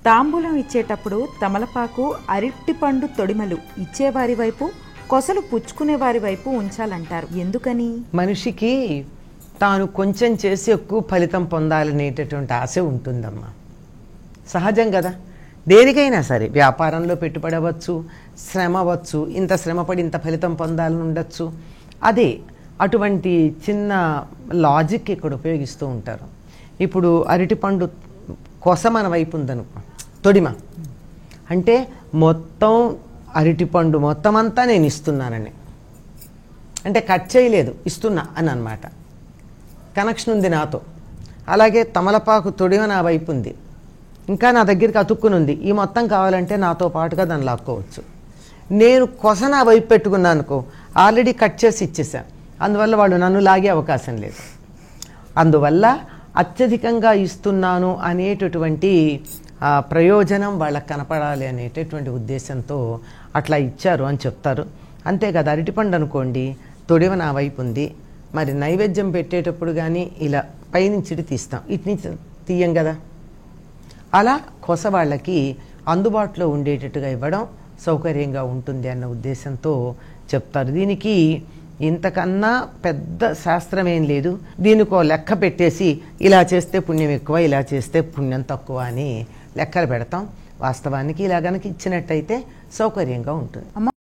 తాంబూలం ఇచ్చేటప్పుడు తమలపాకు అరటిపండు తొడిమలు ఇచ్చేవారి వైపు, కొసలు పుచ్చుకునే వారి వైపు ఉంచాలంటారు. ఎందుకని? మనిషికి తాను కొంచెం చేసి ఎక్కువ ఫలితం పొందాలనేటటువంటి ఆశ ఉంటుందమ్మా. సహజం కదా. దేనికైనా సరే, వ్యాపారంలో పెట్టుబడి అవ్వచ్చు, శ్రమ అవ్వచ్చు, ఇంత శ్రమపడి ఇంత ఫలితం పొందాలని ఉండొచ్చు. అదే అటువంటి చిన్న లాజిక్ ఇక్కడ ఉపయోగిస్తూ ఉంటారు. ఇప్పుడు అరటిపండు కొస మన వైపు ఉందనుకో, తొడిమ అంటే మొత్తం అరటిపండు మొత్తం అంతా నేను ఇస్తున్నానని, అంటే కట్ చేయలేదు, ఇస్తున్నా అని అన్నమాట. కనెక్షన్ ఉంది నాతో. అలాగే తమలపాకు తొడిమ నా వైపు ఉంది, ఇంకా నా దగ్గరికి అతుక్కుని ఉంది, ఈ మొత్తం కావాలంటే నాతో పాటుగా దాన్ని లాక్కోవచ్చు. నేను కొస నా వైపు పెట్టుకున్నాను అనుకో, ఆల్రెడీ కట్ చేసి ఇచ్చేసా, అందువల్ల వాళ్ళు నన్ను లాగే అవకాశం లేదు. అందువల్ల అత్యధికంగా ఇస్తున్నాను అనేటటువంటి ప్రయోజనం వాళ్ళకి కనపడాలి అనేటటువంటి ఉద్దేశంతో అట్లా ఇచ్చారు అని చెప్తారు. అంతే కదా. అరటిపండు అనుకోండి, తొడివ నా వైపు ఉంది, మరి నైవేద్యం పెట్టేటప్పుడు కానీ ఇలా పైనుంచి తీస్తాం, ఇటు నుంచి తీయం కదా. అలా కొస వాళ్ళకి అందుబాటులో ఉండేటట్టుగా ఇవ్వడం సౌకర్యంగా ఉంటుంది అన్న ఉద్దేశంతో చెప్తారు. దీనికి ఇంతకన్నా పెద్ద శాస్త్రం ఏం లేదు. దీనికో లెక్క పెట్టేసి ఇలా చేస్తే పుణ్యం ఎక్కువ, ఇలా చేస్తే పుణ్యం తక్కువ అని లెక్కలు పెడతాం. వాస్తవానికి ఇలా గనక ఇచ్చినట్టయితే సౌకర్యంగా ఉంటుంది.